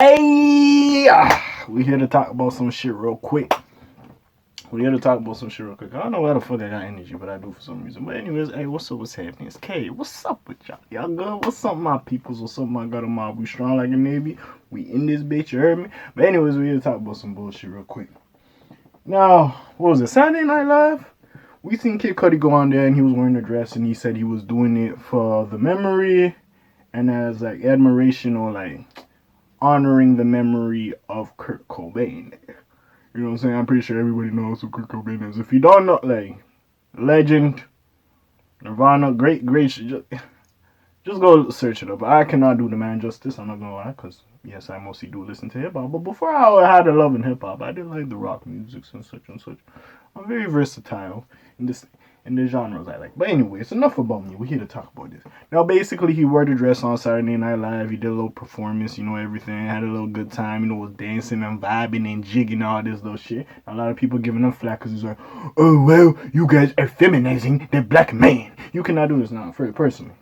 Hey, we here to talk about some shit real quick. I don't know why the fuck I got energy, but I do for some reason. But anyways, hey, what's up? What's happening? It's K. What's up with y'all? Y'all good? What's up, my peoples? What's up, my God of mob? We strong like a navy. We in this bitch, you heard me? But anyways, we here to talk about some bullshit real quick. Now, what was it? Saturday Night Live? We seen Kid Cudi go on there and he was wearing a dress and he said he was doing it for the memory and as like admiration or like honoring the memory of Kurt Cobain. You know what I'm saying? I'm pretty sure everybody knows who Kurt Cobain is. If you don't know, like, legend, Nirvana, great, just go search it up. I cannot do the man justice, I'm not gonna lie, because, yes, I mostly do listen to hip-hop. But before I had a love in hip-hop, I did like the rock music and such and such. I'm very versatile in the genres I like. But anyways, enough about me. We're here to talk about this. Now, basically, he wore the dress on Saturday Night Live. He did a little performance, everything. Had a little good time, was dancing and vibing and jigging all this little shit. A lot of people giving him flack because he's like, oh, well, you guys are feminizing the black man. You cannot do this now, personally.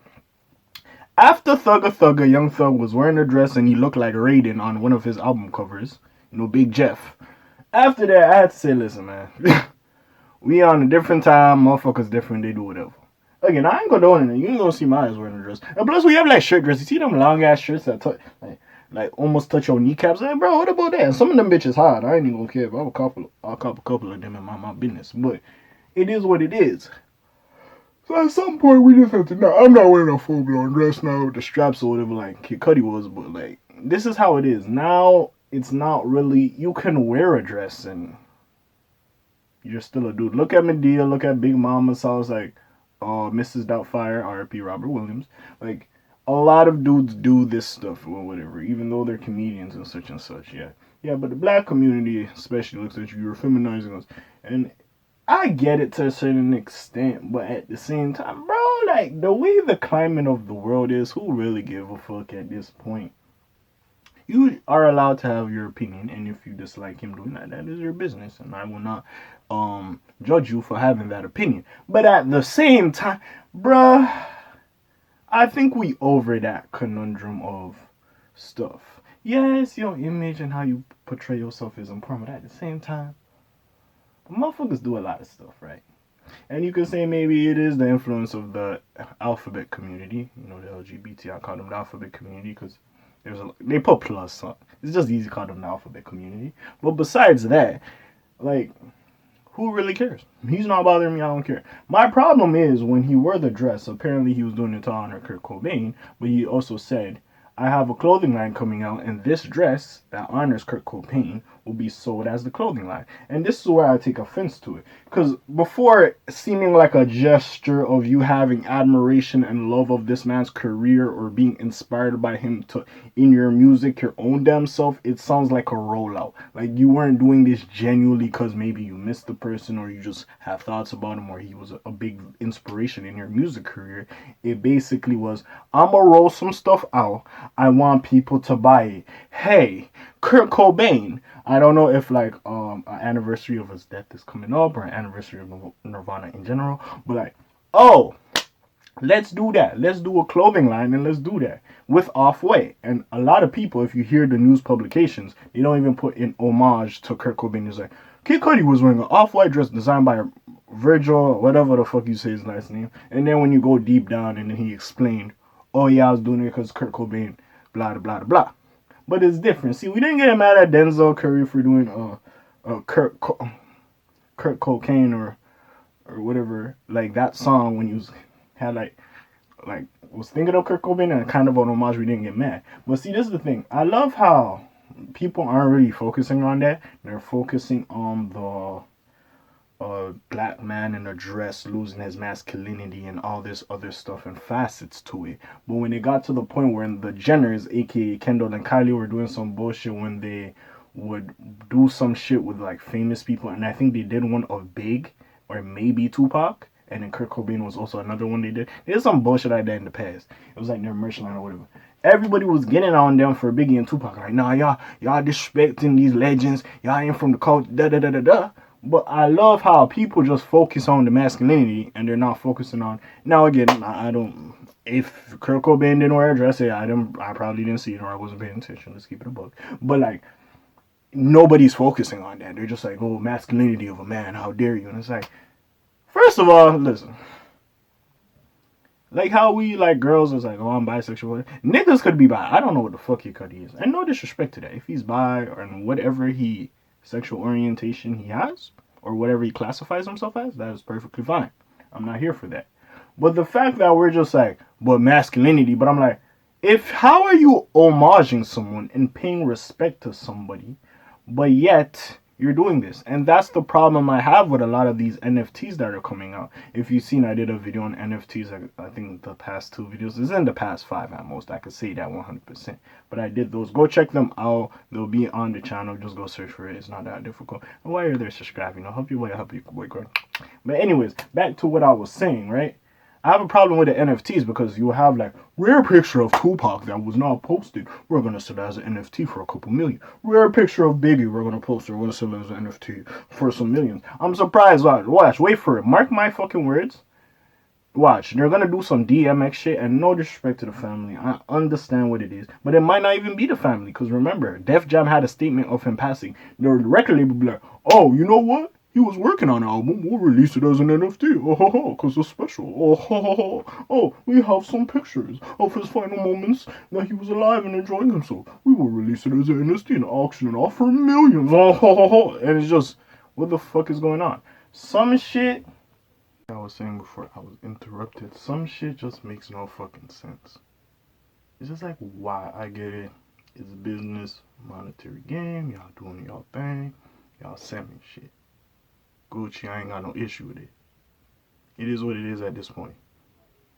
After Thugger Thugger, Young Thug was wearing a dress and he looked like Raiden on one of his album covers, Big Jeff. After that, I had to say, listen, man. We on a different time, motherfuckers different, they do whatever. Again, I ain't gonna do anything. You ain't gonna see my eyes wearing a dress. And plus, we have like shirt dresses. You see them long ass shirts that like almost touch your kneecaps? Hey, bro, what about that? Some of them bitches hard. I ain't even gonna care if I'll cop a couple of them in my business. But it is what it is. So at some point, we just have to know. I'm not wearing a full blown dress now with the straps or whatever like Kid Cudi was, but like this is how it is now. It's not really. You can wear a dress and you're still a dude. Look at Medea, look at Big Mama, so I was like, Mrs. Doubtfire, R.I.P. Robert Williams. Like, a lot of dudes do this stuff or whatever, even though they're comedians and such, yeah. Yeah, but the black community especially looks at you, you're feminizing us. And I get it to a certain extent, but at the same time, bro, like, the way the climate of the world is, who really give a fuck at this point? You are allowed to have your opinion, and if you dislike him doing that, that is your business, and I will not judge you for having that opinion. But at the same time, bruh, I think we over that conundrum of stuff. Yes, your image and how you portray yourself is important, but at the same time, motherfuckers do a lot of stuff, right? And you can say maybe it is the influence of the alphabet community, the LGBT, I call them the alphabet community, because they put plus on. It's just easy to call them the alphabet community. But besides that, like, who really cares? He's not bothering me, I don't care. My problem is when he wore the dress, apparently he was doing it to honor Kurt Cobain, but he also said, I have a clothing line coming out, and this dress that honors Kurt Cobain will be sold as the clothing line. And this is where I take offense to it. Because before seeming like a gesture of you having admiration and love of this man's career or being inspired by him to in your music, your own damn self, it sounds like a rollout. Like you weren't doing this genuinely because maybe you missed the person or you just have thoughts about him or he was a big inspiration in your music career. It basically was, I'm gonna roll some stuff out. I want people to buy it. Hey, Kurt Cobain. I don't know if like an anniversary of his death is coming up or an anniversary of Nirvana in general, but like, oh, let's do that. Let's do a clothing line and let's do that with Off-White. And a lot of people, if you hear the news publications, they don't even put in homage to Kurt Cobain. It's like, Kid Cudi was wearing an Off-White dress designed by Virgil, whatever the fuck you say his last name. And then when you go deep down and then he explained, oh yeah, I was doing it because Kurt Cobain, blah, blah, blah, blah. But it's different. See, we didn't get mad at Denzel Curry for doing Kurt Cocaine or whatever, like that song when you had like was thinking of Kurt Cobain and kind of an homage. We didn't get mad. But see, this is the thing. I love how people aren't really focusing on that. They're focusing on the black man in a dress losing his masculinity and all this other stuff and facets to it. But when it got to the point where the Jenners, aka Kendall and Kylie, were doing some bullshit when they would do some shit with like famous people, and I think they did one of Big or maybe Tupac, and then Kurt Cobain was also another one they did. There's some bullshit like that in the past. It was like their merch line or whatever. Everybody was getting on them for Biggie and Tupac. Like, nah, y'all disrespecting these legends. Y'all ain't from the culture, da da da da da. But I love how people just focus on the masculinity and they're not focusing on. Now again, I don't. If Kurt Cobain didn't wear a dress, yeah, I probably didn't see it or I wasn't paying attention. Let's keep it a book. But like nobody's focusing on that. They're just like, oh, masculinity of a man. How dare you? And it's like, first of all, listen. Like how we like girls is like, oh, I'm bisexual. Niggas could be bi. I don't know what the fuck your Cudi is. And no disrespect to that. If he's bi or whatever he sexual orientation he has, or whatever he classifies himself as, that is perfectly fine. I'm not here for that. But the fact that we're just like, but masculinity, but I'm like, if how are you homaging someone and paying respect to somebody, but yet you're doing this? And that's the problem I have with a lot of these NFTs that are coming out. If you've seen, I did a video on NFTs. I think the past 2 videos is in the past 5 at most. I could say that 100%. But I did those. Go check them out. They'll be on the channel. Just go search for it. It's not that difficult. And while you're there, subscribe. Help your boy, help your boy grow. But anyways, back to what I was saying, right? I have a problem with the NFTs because you have like rare picture of Tupac that was not posted. We're gonna sell it as an NFT for a couple million. Rare picture of Biggie. We're gonna post it. We're gonna sell it as an NFT for some millions. I'm surprised. Watch, wait for it. Mark my fucking words. Watch, they're gonna do some DMX shit, and no disrespect to the family. I understand what it is, but it might not even be the family. Cause remember, Def Jam had a statement of him passing. The record label be like, oh, you know what? He was working on an album. We'll release it as an NFT. Oh, ho, ho, because it's special. Oh, ho, ho, ho. Oh, we have some pictures of his final moments that he was alive and enjoying himself. We will release it as an NFT and auction it off for millions. Oh, ho, ho, ho. And it's just, what the fuck is going on? Some shit, I was saying before I was interrupted, some shit just makes no fucking sense. It's just like, why? I get it. It's a business, monetary game. Y'all doing y'all thing. Y'all selling shit. Gucci, I ain't got no issue with it. It is what it is at this point.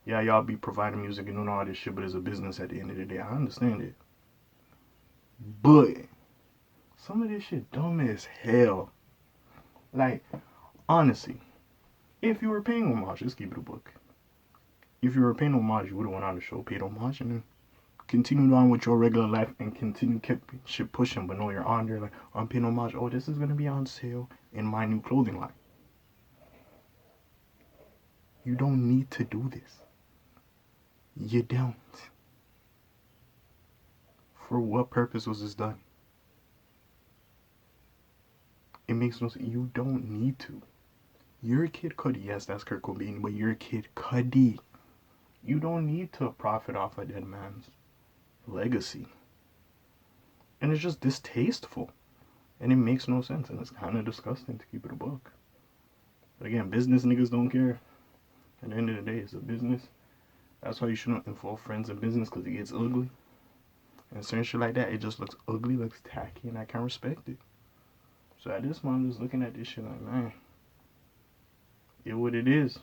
Yeah, y'all be providing music and doing all this shit, but it's a business at the end of the day. I understand it. But some of this shit dumb as hell. Like, honestly, if you were paying homage, just keep it a book. If you were paying homage, you would have went on the show, paid homage, and then continued on with your regular life and kept shit pushing. But no, you're on there like, oh, I'm paying homage. Oh, this is gonna be on sale in my new clothing line. You don't need to do this. You don't. For what purpose was this done? It makes no sense. You don't need to. You're a Kid Cudi. Yes, that's Kurt Cobain, but you're a Kid Cudi. You don't need to profit off a dead man's legacy. And it's just distasteful. And it makes no sense. And it's kind of disgusting, to keep it a buck. But again, business niggas don't care. At the end of the day, it's a business. That's why you shouldn't involve friends in business, because it gets ugly. And certain shit like that, it just looks ugly, looks tacky, and I can't respect it. So at this point, I'm just looking at this shit like, man, it what it is.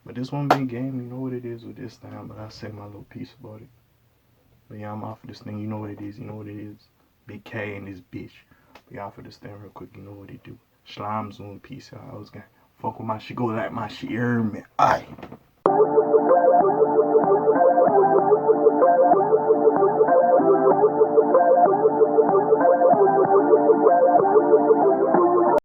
But this one big game, you know what it is with this thing, but I'll say my little piece about it. But yeah, I'm off of this thing, you know what it is, you know what it is. Big K and this bitch. Be off of this thing real quick, you know what it do. Slime's on peace out. I was gonna fuck with my shit, go like my shit, you hear me? Aye.